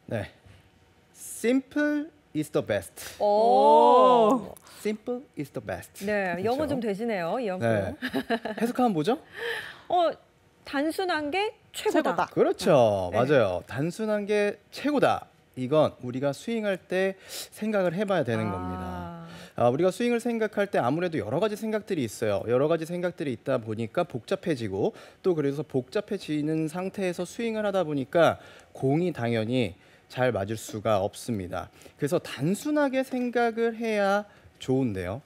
네. Simple is the best. 오. Simple is the best. 네, 그렇죠? 영어 좀 되시네요, 이영 프로. 네. 해석하면 뭐죠? 단순한 게 최고다. 그렇죠. 네. 맞아요. 단순한 게 최고다. 이건 우리가 스윙할 때 생각을 해봐야 되는 겁니다. 우리가 스윙을 생각할 때 아무래도 여러 가지 생각들이 있어요. 여러 가지 생각들이 있다 보니까 복잡해지고 또 그래서 복잡해지는 상태에서 스윙을 하다 보니까 공이 당연히 잘 맞을 수가 없습니다. 그래서 단순하게 생각을 해야 좋은데요.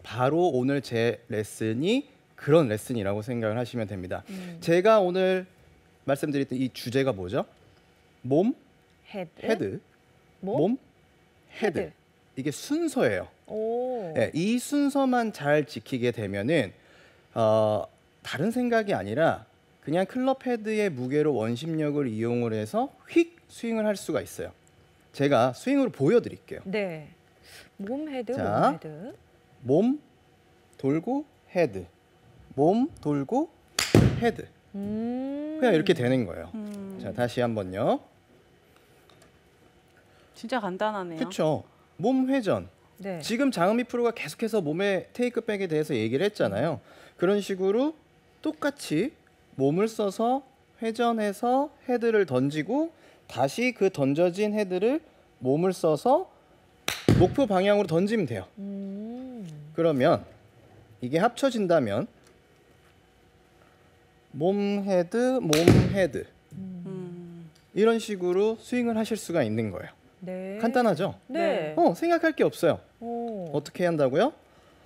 바로 오늘 제 레슨이 그런 레슨이라고 생각을 하시면 됩니다. 제가 오늘 말씀드렸던 이 주제가 뭐죠? 몸, 헤드, 몸, 헤드. 이게 순서예요. 네, 이 순서만 잘 지키게 되면은 다른 생각이 아니라 그냥 클럽 헤드의 무게로 원심력을 이용을 해서 휙 스윙을 할 수가 있어요. 제가 스윙으로 보여드릴게요. 네. 몸 헤드, 자, 몸 헤드. 몸 돌고 헤드, 몸 돌고 헤드. 그냥 이렇게 되는 거예요. 자, 다시 한번요. 진짜 간단하네요. 그렇죠. 몸 회전. 네. 지금 장은미 프로가 계속해서 몸의 테이크백에 대해서 얘기를 했잖아요. 그런 식으로 똑같이 몸을 써서 회전해서 헤드를 던지고 다시 그 던져진 헤드를 몸을 써서 목표 방향으로 던지면 돼요. 그러면 이게 합쳐진다면 몸 헤드, 몸 헤드 이런 식으로 스윙을 하실 수가 있는 거예요. 네. 간단하죠? 네. 생각할 게 없어요. 어떻게 한다고요?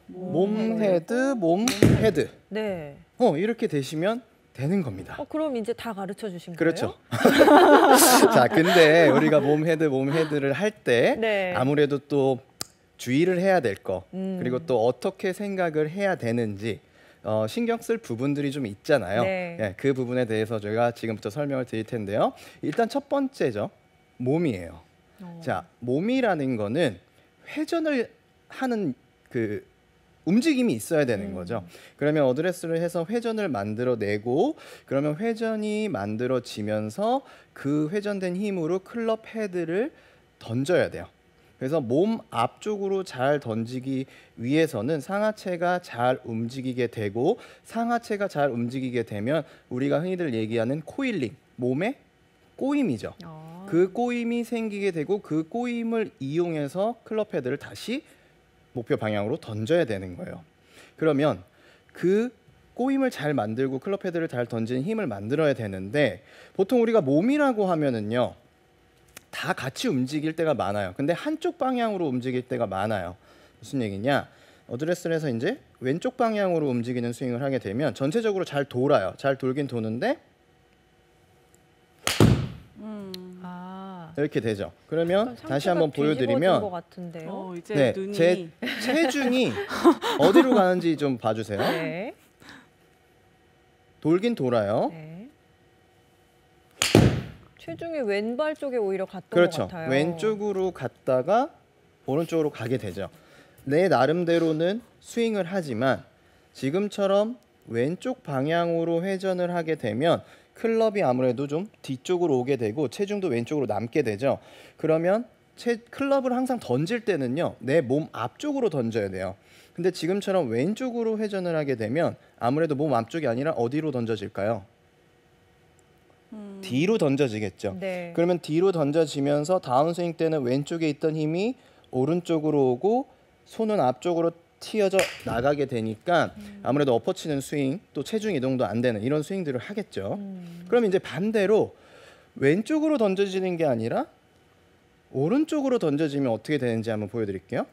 몸 헤드, 몸 헤드. 네. 이렇게 되시면 되는 겁니다. 그럼 이제 다 가르쳐 주신 그렇죠. 거예요? 자, 근데 우리가 몸 헤드를 할 때 네. 아무래도 또 주의를 해야 될 거, 그리고 또 어떻게 생각을 해야 되는지 신경 쓸 부분들이 좀 있잖아요. 네. 네, 그 부분에 대해서 제가 지금부터 설명을 드릴 텐데요. 일단 첫 번째죠. 몸이에요. 자, 몸이라는 거는 회전을 하는 그 움직임이 있어야 되는 거죠. 그러면 어드레스를 해서 회전을 만들어내고 그러면 회전이 만들어지면서 그 회전된 힘으로 클럽 헤드를 던져야 돼요. 그래서 몸 앞쪽으로 잘 던지기 위해서는 상하체가 잘 움직이게 되고 상하체가 잘 움직이게 되면 우리가 흔히들 얘기하는 코일링, 몸의 꼬임이죠. 그 꼬임이 생기게 되고 그 꼬임을 이용해서 클럽 헤드를 다시 목표 방향으로 던져야 되는 거예요. 그러면 그 꼬임을 잘 만들고 클럽 헤드를 잘 던지는 힘을 만들어야 되는데 보통 우리가 몸이라고 하면은요. 다 같이 움직일 때가 많아요. 근데 한쪽 방향으로 움직일 때가 많아요. 무슨 얘기냐? 어드레스를 해서 이제 왼쪽 방향으로 움직이는 스윙을 하게 되면 전체적으로 잘 돌아요. 잘 돌긴 도는데 이렇게 되죠. 그러면 다시 한번 보여드리면 이제 네, 눈이 제 체중이 어디로 가는지 좀 봐주세요. 네. 돌긴 돌아요. 네. 체중이 왼발 쪽에 오히려 갔던 그렇죠. 것 같아요. 왼쪽으로 갔다가 오른쪽으로 가게 되죠. 내 나름대로는 스윙을 하지만 지금처럼 왼쪽 방향으로 회전을 하게 되면 클럽이 아무래도 좀 뒤쪽으로 오게 되고 체중도 왼쪽으로 남게 되죠. 그러면 클럽을 항상 던질 때는요. 내 몸 앞쪽으로 던져야 돼요. 근데 지금처럼 왼쪽으로 회전을 하게 되면 아무래도 몸 앞쪽이 아니라 어디로 던져질까요? 뒤로 던져지겠죠. 네. 그러면 뒤로 던져지면서 다운스윙 때는 왼쪽에 있던 힘이 오른쪽으로 오고 손은 앞쪽으로 튀어져 나가게 되니까 아무래도 엎어치는 스윙 또 체중 이동도 안 되는 이런 스윙들을 하겠죠. 그럼 이제 반대로 왼쪽으로 던져지는 게 아니라 오른쪽으로 던져지면 어떻게 되는지 한번 보여드릴게요.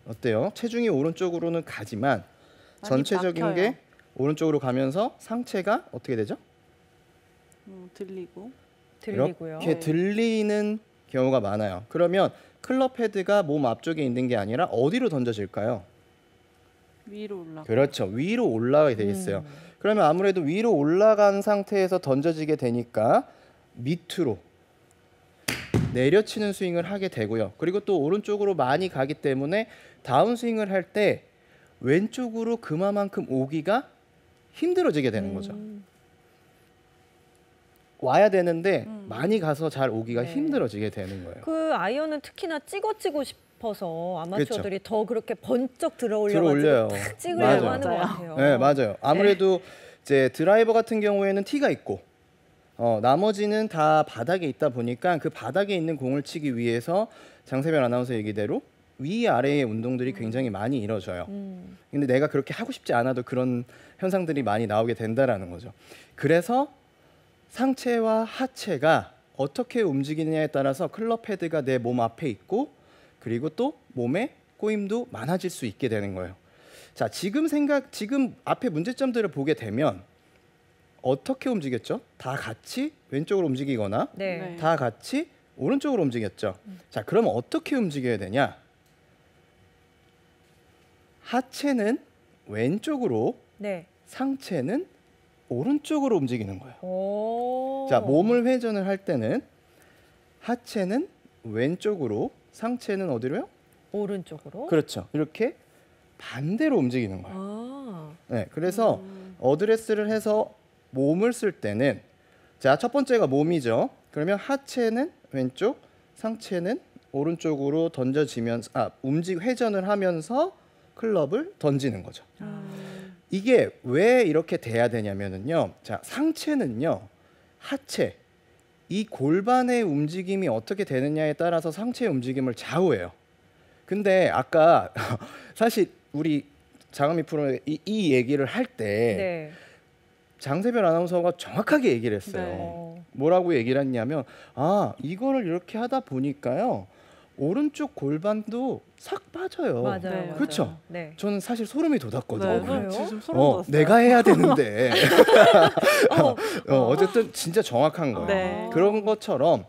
어때요? 체중이 오른쪽으로는 가지만 전체적인 막혀요. 게 오른쪽으로 가면서 상체가 어떻게 되죠? 들리고요. 이렇게 들리는 경우가 많아요. 그러면 클럽 헤드가 몸 앞쪽에 있는 게 아니라 어디로 던져질까요? 위로 올라가. 그렇죠. 위로 올라가게 돼 있어요. 그러면 아무래도 위로 올라간 상태에서 던져지게 되니까 밑으로 내려치는 스윙을 하게 되고요. 그리고 또 오른쪽으로 많이 가기 때문에 다운스윙을 할 때 왼쪽으로 그만큼 오기가 힘들어지게 되는 거죠. 와야 되는데 음. 많이 가서 잘 오기가 네. 힘들어지게 되는 거예요. 그 아이언은 특히나 찍고 싶어서 아마추어들이 그렇죠. 더 그렇게 번쩍 들어올려요. 들어올려가지고 탁 찍으려고 맞아요. 하는 것 맞아요. 같아요. 네, 맞아요. 아무래도 이제 드라이버 같은 경우에는 티가 있고 나머지는 다 바닥에 있다 보니까 그 바닥에 있는 공을 치기 위해서 장세별 아나운서 얘기대로 위아래의 운동들이 굉장히 많이 이루어져요. 근데 내가 그렇게 하고 싶지 않아도 그런 현상들이 많이 나오게 된다라는 거죠. 그래서 상체와 하체가 어떻게 움직이느냐에 따라서 클럽 헤드가 내 몸 앞에 있고 그리고 또 몸에 꼬임도 많아질 수 있게 되는 거예요. 자, 지금 앞에 문제점들을 보게 되면 어떻게 움직였죠? 다 같이 왼쪽으로 움직이거나 네. 네. 다 같이 오른쪽으로 움직였죠. 자, 그럼 어떻게 움직여야 되냐? 하체는 왼쪽으로, 네. 상체는 오른쪽으로 움직이는 거예요. 오. 자, 몸을 회전을 할 때는 하체는 왼쪽으로, 상체는 어디로요? 오른쪽으로. 그렇죠. 이렇게 반대로 움직이는 거예요. 아. 네, 그래서 어드레스를 해서 몸을 쓸 때는 자, 첫 번째가 몸이죠. 그러면 하체는 왼쪽, 상체는 오른쪽으로 던져지면서 회전을 하면서 클럽을 던지는 거죠. 이게 왜 이렇게 돼야 되냐면은요. 자, 상체는요. 하체 이 골반의 움직임이 어떻게 되느냐에 따라서 상체의 움직임을 좌우해요. 근데 아까 사실 우리 장은미 프로 이 얘기를 할 때 네. 장세별 아나운서가 정확하게 얘기를 했어요. 네. 뭐라고 얘기를 했냐면 이거를 이렇게 하다 보니까요. 오른쪽 골반도 싹 빠져요. 맞아요. 네, 맞아요. 그렇죠? 네. 저는 사실 소름이 돋았거든요. 네, 그래요? 지금 소름 돋았어요. 내가 해야 되는데 어. 어쨌든 진짜 정확한 거예요. 네. 그런 것처럼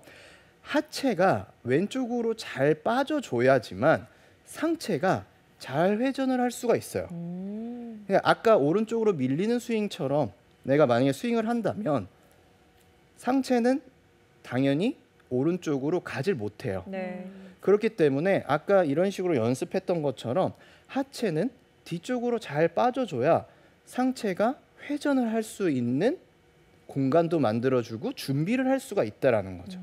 하체가 왼쪽으로 잘 빠져줘야지만 상체가 잘 회전을 할 수가 있어요. 그러니까 아까 오른쪽으로 밀리는 스윙처럼 내가 만약에 스윙을 한다면 상체는 당연히 오른쪽으로 가질 못해요. 네. 그렇기 때문에 아까 이런 식으로 연습했던 것처럼 하체는 뒤쪽으로 잘 빠져줘야 상체가 회전을 할 수 있는 공간도 만들어주고 준비를 할 수가 있다라는 거죠.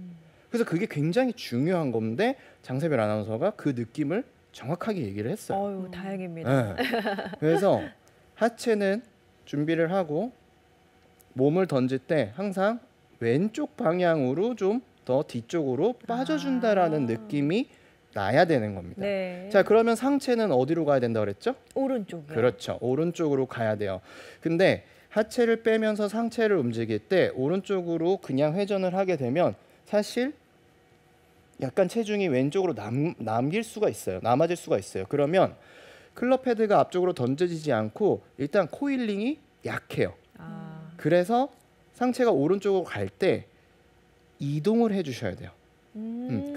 그래서 그게 굉장히 중요한 건데 장세별 아나운서가 그 느낌을 정확하게 얘기를 했어요. 어유 다행입니다. 네. 그래서 하체는 준비를 하고 몸을 던질 때 항상 왼쪽 방향으로 좀 더 뒤쪽으로 빠져준다라는 느낌이 나야 되는 겁니다. 네. 자, 그러면 상체는 어디로 가야 된다고 그랬죠? 오른쪽이요. 그렇죠. 오른쪽으로 가야 돼요. 근데 하체를 빼면서 상체를 움직일 때 오른쪽으로 그냥 회전을 하게 되면 사실 약간 체중이 왼쪽으로 남아질 수가 있어요. 그러면 클럽 헤드가 앞쪽으로 던져지지 않고 일단 코일링이 약해요. 그래서 상체가 오른쪽으로 갈 때 이동을 해주셔야 돼요.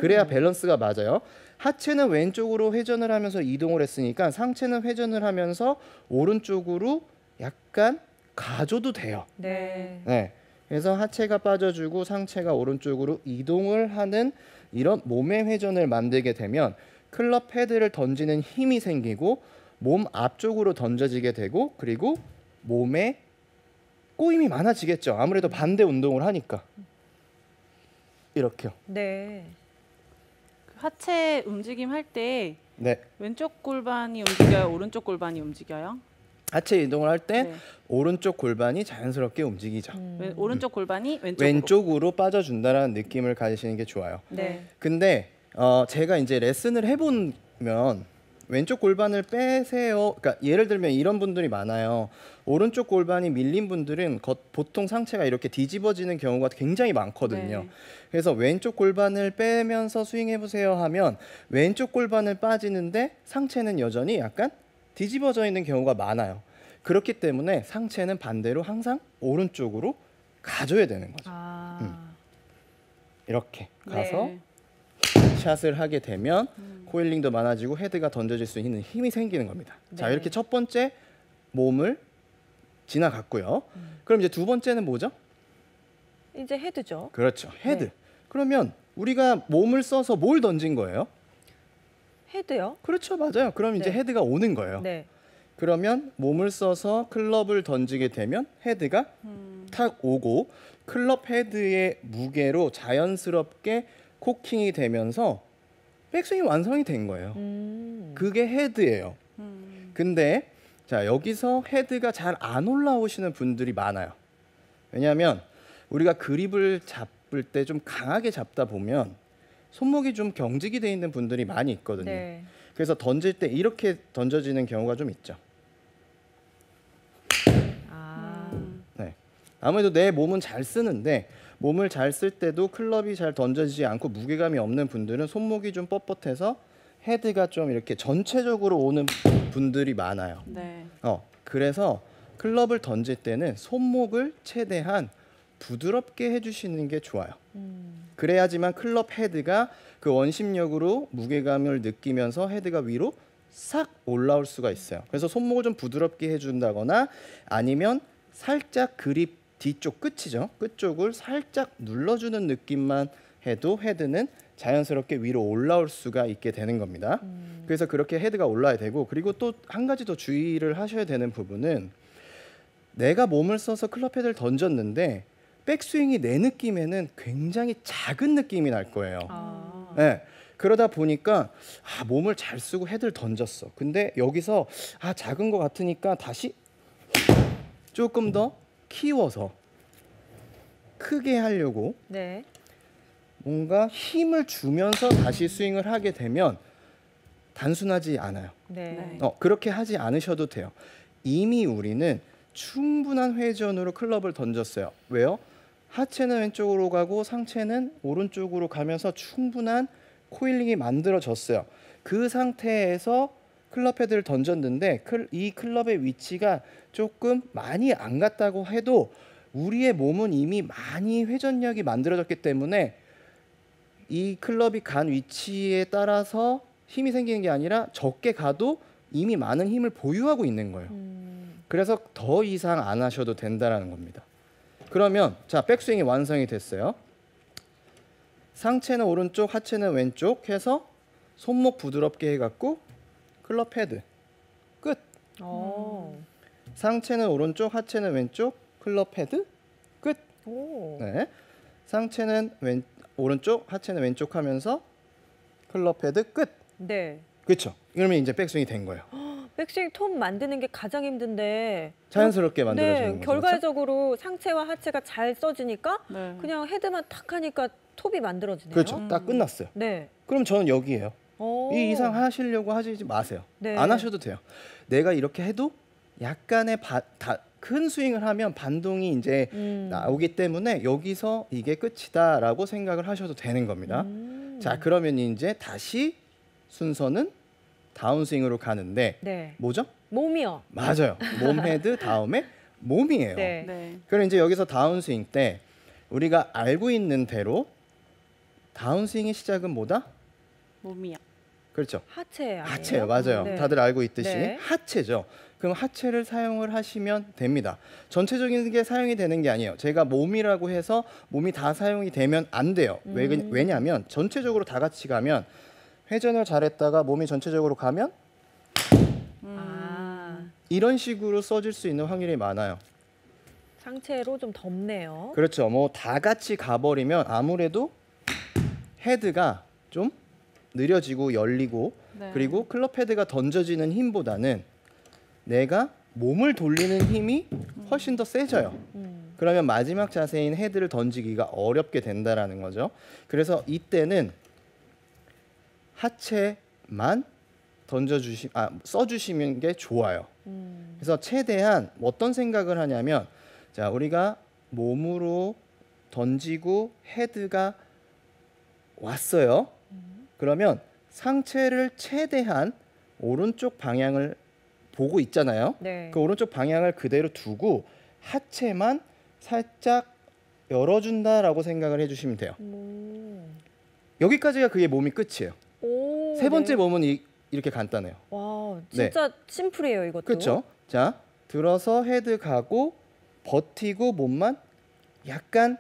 그래야 밸런스가 맞아요. 하체는 왼쪽으로 회전을 하면서 이동을 했으니까 상체는 회전을 하면서 오른쪽으로 약간 가줘도 돼요. 네. 네. 그래서 하체가 빠져주고 상체가 오른쪽으로 이동을 하는 이런 몸의 회전을 만들게 되면 클럽 헤드를 던지는 힘이 생기고 몸 앞쪽으로 던져지게 되고 그리고 몸에 꼬임이 많아지겠죠. 아무래도 반대 운동을 하니까. 이렇게요. 네. 하체 움직임 할 때 네. 왼쪽 골반이 움직여요? 오른쪽 골반이 움직여요? 하체 이동을 할 때 네. 오른쪽 골반이 자연스럽게 움직이죠. 오른쪽 골반이 왼쪽으로. 왼쪽으로 빠져준다라는 느낌을 가지시는 게 좋아요. 네. 근데 제가 이제 레슨을 해보면 왼쪽 골반을 빼세요. 그러니까 예를 들면 이런 분들이 많아요. 오른쪽 골반이 밀린 분들은 보통 상체가 이렇게 뒤집어지는 경우가 굉장히 많거든요. 네. 그래서 왼쪽 골반을 빼면서 스윙해 보세요 하면 왼쪽 골반을 빠지는데 상체는 여전히 약간 뒤집어져 있는 경우가 많아요. 그렇기 때문에 상체는 반대로 항상 오른쪽으로 가줘야 되는 거죠. 이렇게 가서 네. 샷을 하게 되면 코일링도 많아지고 헤드가 던져질 수 있는 힘이 생기는 겁니다. 자, 네. 이렇게 첫 번째 몸을 지나갔고요. 그럼 이제 두 번째는 뭐죠? 이제 헤드죠. 그렇죠. 헤드. 네. 그러면 우리가 몸을 써서 뭘 던진 거예요? 헤드요? 그렇죠. 맞아요. 그럼 이제 네. 헤드가 오는 거예요. 네. 그러면 몸을 써서 클럽을 던지게 되면 헤드가 탁 오고 클럽 헤드의 무게로 자연스럽게 코킹이 되면서 백스윙이 완성이 된 거예요. 그게 헤드예요. 근데 자, 여기서 헤드가 잘 안 올라오시는 분들이 많아요. 왜냐하면 우리가 그립을 잡을 때 좀 강하게 잡다 보면 손목이 좀 경직이 돼 있는 분들이 많이 있거든요. 네. 그래서 던질 때 이렇게 던져지는 경우가 좀 있죠. 아. 네. 아무래도 내 몸은 잘 쓰는데 몸을 잘 쓸 때도 클럽이 잘 던져지지 않고 무게감이 없는 분들은 손목이 좀 뻣뻣해서 헤드가 좀 이렇게 전체적으로 오는 분들이 많아요. 네. 그래서 클럽을 던질 때는 손목을 최대한 부드럽게 해주시는 게 좋아요. 그래야지만 클럽 헤드가 그 원심력으로 무게감을 느끼면서 헤드가 위로 싹 올라올 수가 있어요. 그래서 손목을 좀 부드럽게 해준다거나 아니면 살짝 그립 뒤쪽 끝이죠. 끝 쪽을 살짝 눌러주는 느낌만 해도 헤드는 자연스럽게 위로 올라올 수가 있게 되는 겁니다. 그래서 그렇게 헤드가 올라야 되고, 그리고 또 한 가지 더 주의를 하셔야 되는 부분은 내가 몸을 써서 클럽 헤드를 던졌는데 백스윙이 내 느낌에는 굉장히 작은 느낌이 날 거예요. 아. 네. 그러다 보니까 몸을 잘 쓰고 헤드를 던졌어. 근데 여기서 작은 것 같으니까 다시 조금 더 키워서 크게 하려고 네. 뭔가 힘을 주면서 다시 스윙을 하게 되면 단순하지 않아요. 네. 그렇게 하지 않으셔도 돼요. 이미 우리는 충분한 회전으로 클럽을 던졌어요. 왜요? 하체는 왼쪽으로 가고 상체는 오른쪽으로 가면서 충분한 코일링이 만들어졌어요. 그 상태에서 클럽 헤드를 던졌는데 이 클럽의 위치가 조금 많이 안 갔다고 해도 우리의 몸은 이미 많이 회전력이 만들어졌기 때문에 이 클럽이 간 위치에 따라서 힘이 생기는 게 아니라 적게 가도 이미 많은 힘을 보유하고 있는 거예요. 그래서 더 이상 안 하셔도 된다라는 겁니다. 그러면 자, 백스윙이 완성이 됐어요. 상체는 오른쪽, 하체는 왼쪽 해서 손목 부드럽게 해갖고 클럽 헤드 끝. 상체는 오른쪽, 하체는 왼쪽, 클럽 헤드 끝. 오. 네. 상체는 오른쪽, 하체는 왼쪽 하면서 클럽 헤드 끝. 네. 그렇죠. 이러면 이제 백스윙이 된 거예요. 백스윙 톱 만드는 게 가장 힘든데 자연스럽게 만들어지는 네, 거죠. 결과적으로 상체와 하체가 잘 써지니까 네. 그냥 헤드만 탁 하니까 톱이 만들어지네요. 그렇죠. 딱 끝났어요. 네. 그럼 저는 여기에요. 오. 이 이상 하시려고 하지 마세요. 네. 안 하셔도 돼요. 내가 이렇게 해도 약간의 큰 스윙을 하면 반동이 이제 나오기 때문에 여기서 이게 끝이다라고 생각을 하셔도 되는 겁니다. 자, 그러면 이제 다시 순서는 다운스윙으로 가는데 네. 뭐죠? 몸이요. 맞아요. 몸 헤드 다음에 몸이에요. 네. 네. 그럼 이제 여기서 다운스윙 때 우리가 알고 있는 대로 다운스윙의 시작은 뭐다? 몸이요. 그렇죠. 하체 아니에요? 하체요. 맞아요. 네. 다들 알고 있듯이 네. 하체죠. 그럼 하체를 사용을 하시면 됩니다. 전체적인 게 사용이 되는 게 아니에요. 제가 몸이라고 해서 몸이 다 사용이 되면 안 돼요. 왜냐하면 전체적으로 다 같이 가면 회전을 잘했다가 몸이 전체적으로 가면 이런 식으로 써질 수 있는 확률이 많아요. 상체로 좀 덮네요. 그렇죠. 뭐 다 같이 가버리면 아무래도 헤드가 좀 느려지고 열리고 네. 그리고 클럽 헤드가 던져지는 힘보다는 내가 몸을 돌리는 힘이 훨씬 더 세져요. 그러면 마지막 자세인 헤드를 던지기가 어렵게 된다라는 거죠. 그래서 이때는 하체만 써주시는 게 좋아요. 그래서 최대한 어떤 생각을 하냐면, 자, 우리가 몸으로 던지고 헤드가 왔어요. 그러면 상체를 최대한 오른쪽 방향을 보고 있잖아요. 네. 그 오른쪽 방향을 그대로 두고 하체만 살짝 열어준다라고 생각을 해주시면 돼요. 여기까지가 그게 몸이 끝이에요. 오, 세 번째 네. 몸은 이렇게 간단해요. 와, 진짜 심플해요, 이것도. 그렇죠? 자, 들어서 헤드 가고 버티고 몸만 약간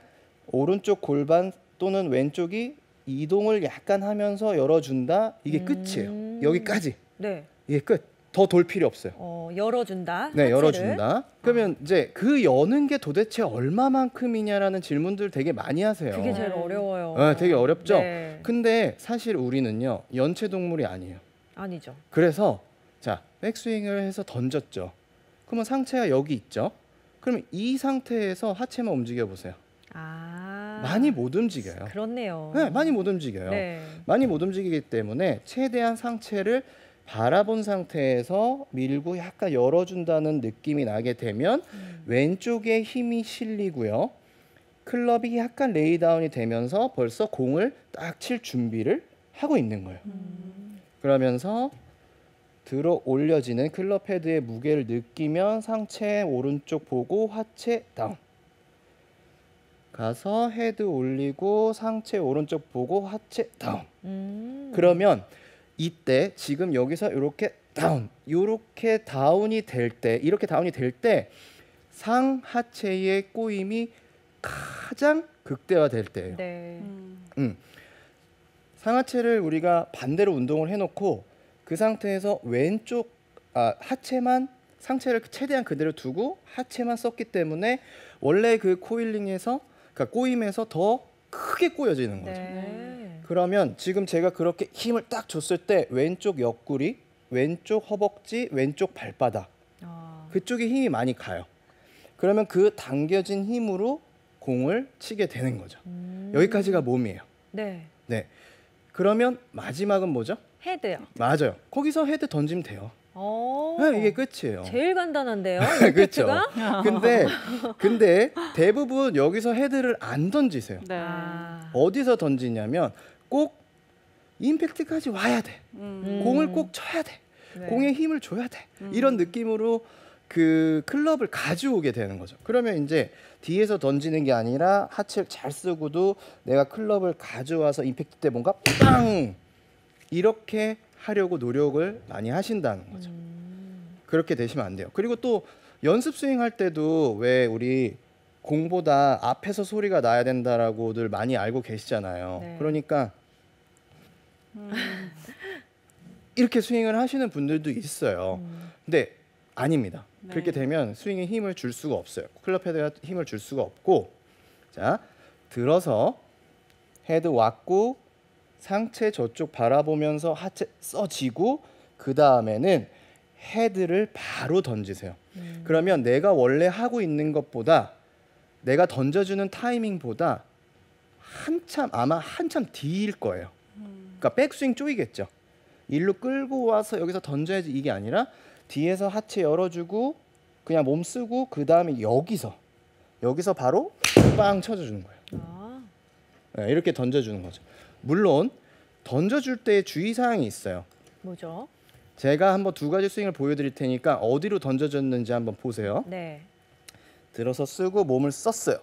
오른쪽 골반 또는 왼쪽이 이동을 약간 하면서 열어준다. 이게 끝이에요. 여기까지. 네. 이게 끝. 더 돌 필요 없어요. 열어준다. 네, 하체를. 열어준다. 그러면 이제 그 여는 게 도대체 얼마만큼이냐라는 질문들 되게 많이 하세요. 그게 제일 어려워요. 네, 되게 어렵죠. 네. 근데 사실 우리는요 연체 동물이 아니에요. 아니죠. 그래서 자 백스윙을 해서 던졌죠. 그러면 상체가 여기 있죠. 그러면 이 상태에서 하체만 움직여 보세요. 많이 못 움직여요. 그렇네요. 네, 많이 못 움직여요. 네. 많이 못 움직이기 때문에 최대한 상체를 바라본 상태에서 밀고 약간 열어준다는 느낌이 나게 되면 왼쪽에 힘이 실리고요. 클럽이 약간 레이다운이 되면서 벌써 공을 딱 칠 준비를 하고 있는 거예요. 그러면서 들어 올려지는 클럽 헤드의 무게를 느끼면 상체 오른쪽 보고 하체 다운. 가서 헤드 올리고 상체 오른쪽 보고 하체 다운. 그러면 이때 지금 여기서 이렇게 다운, 이렇게 다운이 될 때, 이렇게 다운이 될 때 상하체의 꼬임이 가장 극대화될 때예요. 네. 상하체를 우리가 반대로 운동을 해놓고 그 상태에서 왼쪽 하체만 상체를 최대한 그대로 두고 하체만 썼기 때문에 원래 그 코일링에서 그러니까 꼬임에서 더 크게 꼬여지는 거죠. 네. 그러면 지금 제가 그렇게 힘을 딱 줬을 때 왼쪽 옆구리, 왼쪽 허벅지, 왼쪽 발바닥 그쪽에 힘이 많이 가요. 그러면 그 당겨진 힘으로 공을 치게 되는 거죠. 여기까지가 몸이에요. 네. 네. 그러면 마지막은 뭐죠? 헤드요. 맞아요. 거기서 헤드 던지면 돼요. 오. 네, 이게 끝이에요. 제일 간단한데요. 그렇죠. 임팩트가? 근데 대부분 여기서 헤드를 안 던지세요. 네. 어디서 던지냐면 꼭 임팩트까지 와야 돼. 공을 꼭 쳐야 돼. 네. 공에 힘을 줘야 돼. 이런 느낌으로 그 클럽을 가져오게 되는 거죠. 그러면 이제 뒤에서 던지는 게 아니라 하체를 잘 쓰고도 내가 클럽을 가져와서 임팩트 때 뭔가 빵 이렇게 하려고 노력을 많이 하신다는 거죠. 그렇게 되시면 안 돼요. 그리고 또 연습 스윙 할 때도 왜 우리 공보다 앞에서 소리가 나야 된다라고들 많이 알고 계시잖아요. 네. 그러니까 이렇게 스윙을 하시는 분들도 있어요. 근데 아닙니다. 네. 그렇게 되면 스윙에 힘을 줄 수가 없어요. 클럽 헤드가 힘을 줄 수가 없고, 자 들어서 헤드 왔고 상체 저쪽 바라보면서 하체 써지고 그 다음에는 헤드를 바로 던지세요. 그러면 내가 원래 하고 있는 것보다 내가 던져주는 타이밍보다 한참 뒤일 거예요. 그러니까 백스윙 쪽이겠죠. 일로 끌고 와서 여기서 던져야지 이게 아니라 뒤에서 하체 열어주고 그냥 몸 쓰고 그 다음에 여기서 바로 빵 쳐주는 거예요. 네, 이렇게 던져주는 거죠. 물론 던져줄 때 주의사항이 있어요. 뭐죠? 제가 한번 두 가지 스윙을 보여드릴 테니까 어디로 던져줬는지 한번 보세요. 네. 들어서 쓰고 몸을 썼어요.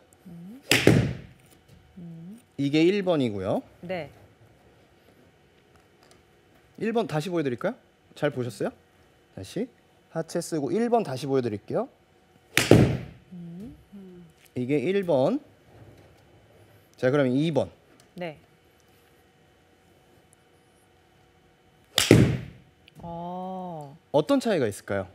이게 1번이고요. 네. 1번 다시 보여드릴까요? 잘 보셨어요? 다시 하체 쓰고 1번 다시 보여드릴게요. 이게 1번. 자 그러면 2번. 네. 어떤 차이가 있을까요?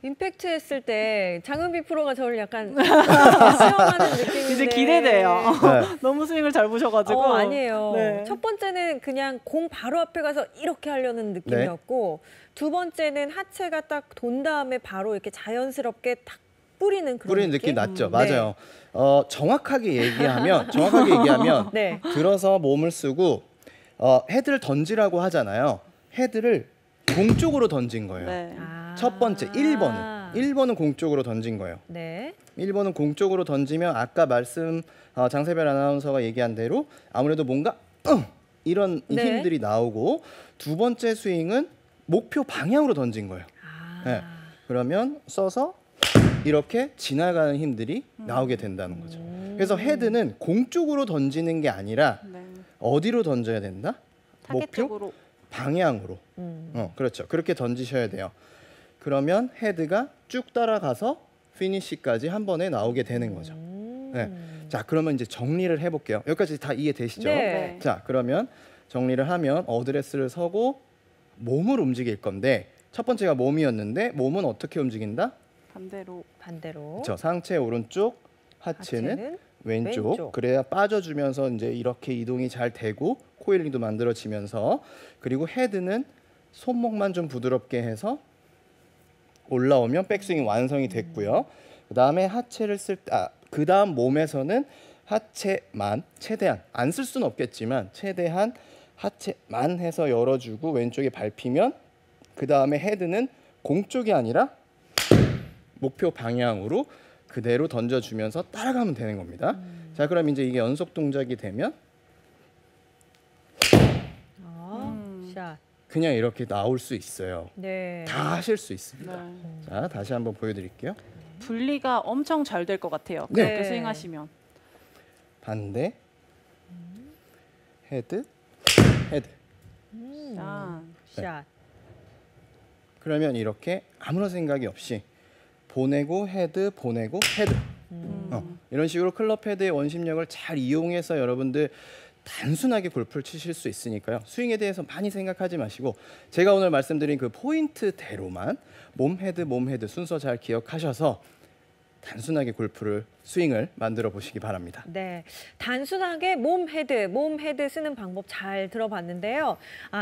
임팩트 했을 때 장은비 프로가 저를 약간 시험하는 느낌인데 이제 기대돼요. 네. 너무 스윙을 잘 보셔가지고. 아니에요. 네. 첫 번째는 그냥 공 바로 앞에 가서 이렇게 하려는 느낌이었고 두 번째는 하체가 딱 돈 다음에 바로 이렇게 자연스럽게 탁 뿌리는 그런 느낌 났죠. 네. 맞아요. 정확하게 얘기하면 네. 들어서 몸을 쓰고 헤드를 던지라고 하잖아요. 헤드를 공 쪽으로 던진 거예요. 네. 첫 번째 1번은 공 쪽으로 던진 거예요. 네. 1번은 공 쪽으로 던지면 아까 장세별 아나운서가 얘기한 대로 아무래도 뭔가 이런 네. 힘들이 나오고 두 번째 스윙은 목표 방향으로 던진 거예요. 네. 그러면 써서 이렇게 지나가는 힘들이 나오게 된다는 거죠. 그래서 헤드는 공 쪽으로 던지는 게 아니라 네. 어디로 던져야 된다? 타겟 목표 쪽으로. 방향으로. 그렇죠. 그렇게 던지셔야 돼요. 그러면 헤드가 쭉 따라가서 피니시까지 한 번에 나오게 되는 거죠. 네. 자, 그러면 이제 정리를 해볼게요. 여기까지 다 이해되시죠? 네. 자, 그러면 정리를 하면 어드레스를 서고 몸을 움직일 건데 첫 번째가 몸이었는데 몸은 어떻게 움직인다? 반대로. 반대로. 그렇죠. 상체 오른쪽, 하체는 하체는 왼쪽. 왼쪽. 그래야 빠져주면서 이제 이렇게 이동이 잘 되고 코일링도 만들어지면서, 그리고 헤드는 손목만 좀 부드럽게 해서 올라오면 백스윙이 완성이 됐고요. 그다음에 하체를 그다음 몸에서는 하체만 최대한 안 쓸 수는 없겠지만 최대한 하체만 해서 열어주고 왼쪽에 밟히면, 그다음에 헤드는 공 쪽이 아니라 목표 방향으로 그대로 던져주면서 따라가면 되는 겁니다. 자, 그럼 이제 이게 연속 동작이 되면 샷. 그냥 이렇게 나올 수 있어요. 네. 다 하실 수 있습니다. 네. 자, 다시 한번 보여드릴게요. 분리가 엄청 잘 될 것 같아요. 네. 그렇게 스윙하시면. 반대, 헤드, 헤드. 자, 샷. 그러면 이렇게 아무런 생각이 없이 보내고 헤드, 보내고 헤드. 이런 식으로 클럽 헤드의 원심력을 잘 이용해서 여러분들 단순하게 골프를 치실 수 있으니까요. 스윙에 대해서 많이 생각하지 마시고 제가 오늘 말씀드린 그 포인트대로만 몸 헤드 순서 잘 기억하셔서 단순하게 골프를 스윙을 만들어 보시기 바랍니다. 네, 단순하게 몸 헤드 쓰는 방법 잘 들어봤는데요.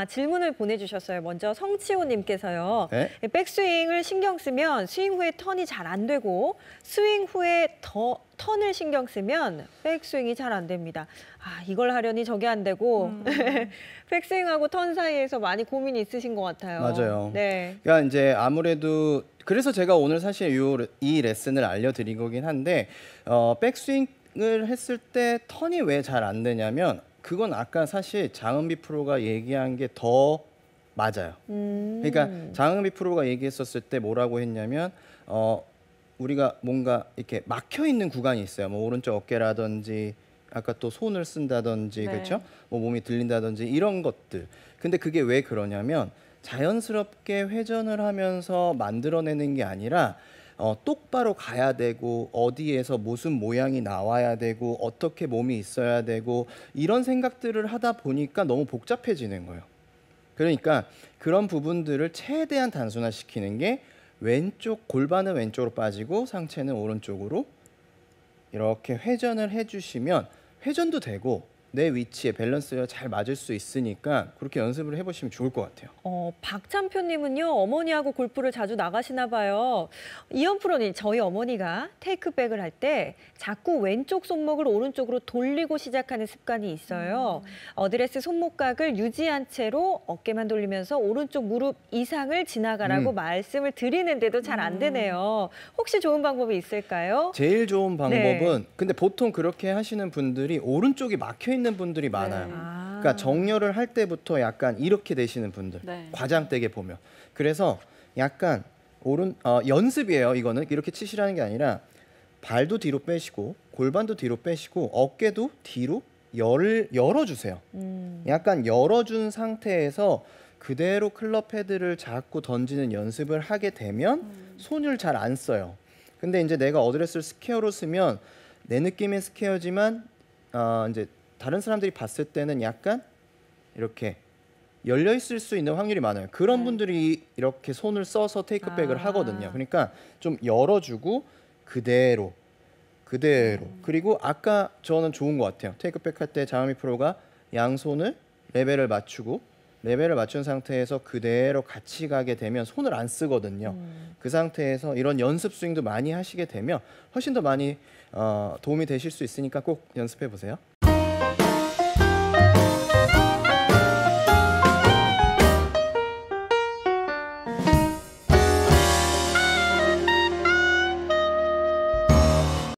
질문을 보내주셨어요. 먼저 성치호님께서요. 네. 백스윙을 신경 쓰면 스윙 후에 턴이 잘 안 되고 스윙 후에 턴을 신경 쓰면 백스윙이 잘 안 됩니다. 이걸 하려니 저게 안 되고 백스윙하고 턴 사이에서 많이 고민이 있으신 것 같아요. 맞아요. 네. 그러니까 이제 아무래도 그래서 제가 오늘 사실 이 레슨을 알려드린 거긴 한데 백스윙을 했을 때 턴이 왜 잘 안 되냐면 그건 아까 사실 장은비 프로가 얘기한 게 더 맞아요. 그러니까 장은비 프로가 얘기했었을 때 뭐라고 했냐면 우리가 뭔가 이렇게 막혀 있는 구간이 있어요. 뭐 오른쪽 어깨라든지 아까 또 손을 쓴다든지 네. 그렇죠? 뭐 몸이 들린다든지 이런 것들. 근데 그게 왜 그러냐면 자연스럽게 회전을 하면서 만들어내는 게 아니라 똑바로 가야 되고 어디에서 무슨 모양이 나와야 되고 어떻게 몸이 있어야 되고 이런 생각들을 하다 보니까 너무 복잡해지는 거예요. 그러니까 그런 부분들을 최대한 단순화시키는 게 왼쪽 골반은 왼쪽으로 빠지고 상체는 오른쪽으로 이렇게 회전을 해주시면 회전도 되고 내 위치에 밸런스가 잘 맞을 수 있으니까 그렇게 연습을 해보시면 좋을 것 같아요. 박찬표님은요, 어머니하고 골프를 자주 나가시나 봐요. 이현 프로님, 저희 어머니가 테이크백을 할 때 자꾸 왼쪽 손목을 오른쪽으로 돌리고 시작하는 습관이 있어요. 어드레스 손목각을 유지한 채로 어깨만 돌리면서 오른쪽 무릎 이상을 지나가라고 말씀을 드리는데도 잘 안 되네요. 혹시 좋은 방법이 있을까요? 제일 좋은 방법은 네. 근데 보통 그렇게 하시는 분들이 오른쪽이 막혀 있는 분들이 많아요. 네. 그러니까 정렬을 할 때부터 약간 이렇게 되시는 분들 네. 과장되게 보면 그래서 약간 연습이에요. 이거는 이렇게 치시라는 게 아니라 발도 뒤로 빼시고 골반도 뒤로 빼시고 어깨도 뒤로 열어주세요. 약간 열어준 상태에서 그대로 클럽 헤드를 잡고 던지는 연습을 하게 되면 손을 잘 안 써요. 근데 이제 내가 어드레스를 스퀘어로 쓰면 내 느낌의 스퀘어지만 이제 다른 사람들이 봤을 때는 약간 이렇게 열려 있을 수 있는 확률이 많아요. 그런 분들이 이렇게 손을 써서 테이크백을 하거든요. 그러니까 좀 열어주고 그대로 그리고 아까 저는 좋은 것 같아요. 테이크백 할 때 장은미 프로가 양손을 레벨을 맞춘 상태에서 그대로 같이 가게 되면 손을 안 쓰거든요. 그 상태에서 이런 연습 스윙도 많이 하시게 되면 훨씬 더 많이 도움이 되실 수 있으니까 꼭 연습해 보세요.